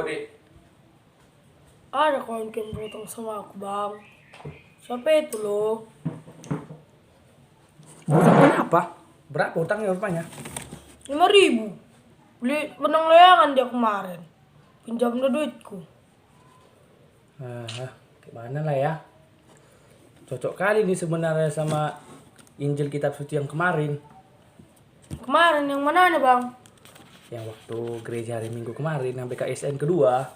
kau, Dik? Ada kawan yang berutang sama aku, Bang. Siapa itu loh? Utangnya apa? Berapa utangnya rupanya? 5.000. Beli benang layangan dia kemarin. Pinjamnya duitku. Gimana lah ya? Cocok kali nih sebenarnya sama Injil kitab suci yang kemarin. Kemarin yang mana nih, Bang? Yang waktu gereja hari Minggu kemarin sampai KSN kedua.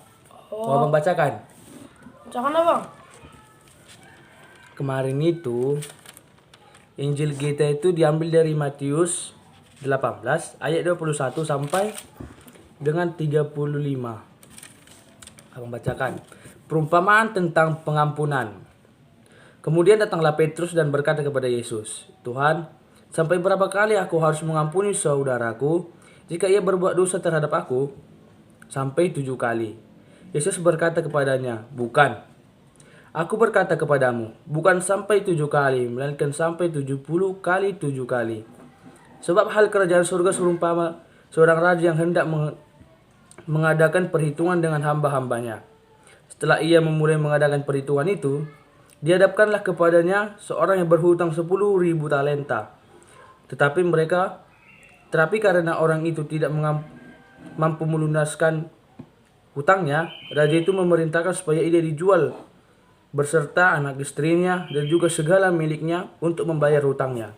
Mau Oh, abang bacakan? jangan Bang. Kemarin itu Injil kita itu diambil dari Matius 18 ayat 21 sampai dengan 35. Abang bacakan. Perumpamaan tentang pengampunan. Kemudian datanglah Petrus dan berkata kepada Yesus, "Tuhan, sampai berapa kali aku harus mengampuni saudaraku jika ia berbuat dosa terhadap aku? Sampai 7 kali." Yesus berkata kepadanya, "Bukan. Aku berkata kepadamu, bukan sampai 7 kali, melainkan sampai 70 kali 7 kali. Sebab hal kerajaan surga serumpama seorang raja yang hendak mengadakan perhitungan dengan hamba-hambanya. Setelah ia memulai mengadakan perhitungan itu, dihadapkanlah kepadanya seorang yang berhutang 10.000 talenta. Tetapi karena orang itu tidak mampu melunaskan hutangnya, raja itu memerintahkan supaya ia dijual berserta anak istrinya dan juga segala miliknya untuk membayar hutangnya.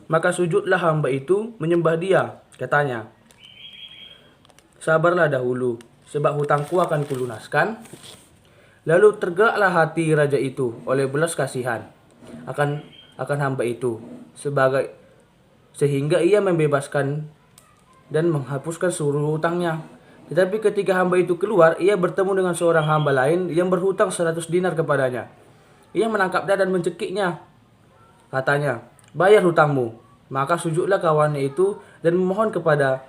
Maka sujudlah hamba itu menyembah dia, katanya, 'Sabarlah dahulu, sebab hutangku akan kulunaskan.' Lalu tergeraklah hati raja itu oleh belas kasihan akan hamba itu sehingga ia membebaskan dan menghapuskan seluruh hutangnya. Tetapi ketika hamba itu keluar, ia bertemu dengan seorang hamba lain yang berhutang 100 dinar kepadanya. Ia menangkap dia dan mencekiknya. Katanya, 'Bayar hutangmu.' Maka sujudlah kawannya itu dan memohon kepadanya,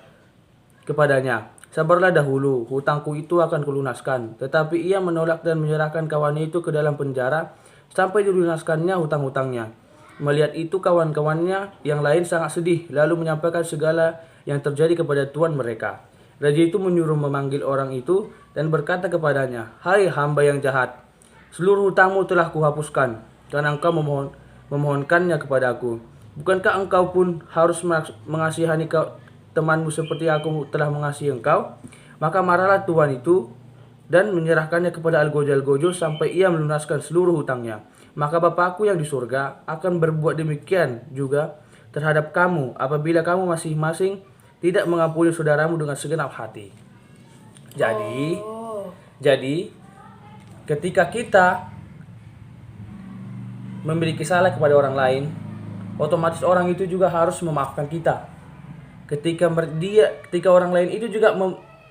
'Sabarlah dahulu, hutangku itu akan kulunaskan.' Tetapi ia menolak dan menyerahkan kawannya itu ke dalam penjara sampai dilunaskannya hutang-hutangnya. Melihat itu kawan-kawannya yang lain sangat sedih, lalu menyampaikan segala yang terjadi kepada tuan mereka. Raja itu menyuruh memanggil orang itu dan berkata kepadanya, 'Hai hamba yang jahat, seluruh hutangmu telah kuhapuskan karena engkau memohonkannya kepadaku. Bukankah engkau pun harus mengasihani temanmu seperti aku telah mengasihi engkau?' Maka marahlah tuan itu dan menyerahkannya kepada Al-Gojal-Gojol sampai ia melunaskan seluruh hutangnya. Maka Bapakku yang di surga akan berbuat demikian juga terhadap kamu apabila kamu masing-masing tidak mengampuni saudaramu dengan segenap hati." Jadi ketika kita memiliki salah kepada orang lain, otomatis orang itu juga harus memaafkan kita. Ketika orang lain itu juga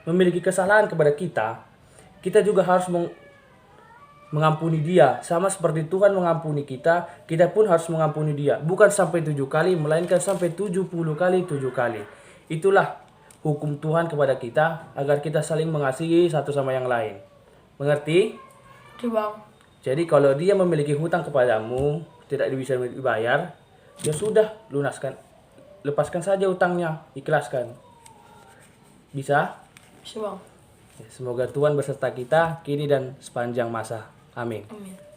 memiliki kesalahan kepada kita, kita juga harus mengampuni dia. Sama seperti Tuhan mengampuni kita, kita pun harus mengampuni dia. Bukan sampai 7 kali, melainkan sampai 70 kali 7 kali. Itulah hukum Tuhan kepada kita, agar kita saling mengasihi satu sama yang lain. Mengerti? Oke, Bang. Jadi kalau dia memiliki hutang kepadamu, tidak bisa dibayar, ya sudah, lunaskan. Lepaskan saja hutangnya, ikhlaskan. Bisa? Bisa, Bang. Semoga Tuhan beserta kita kini dan sepanjang masa. Amin. Amin.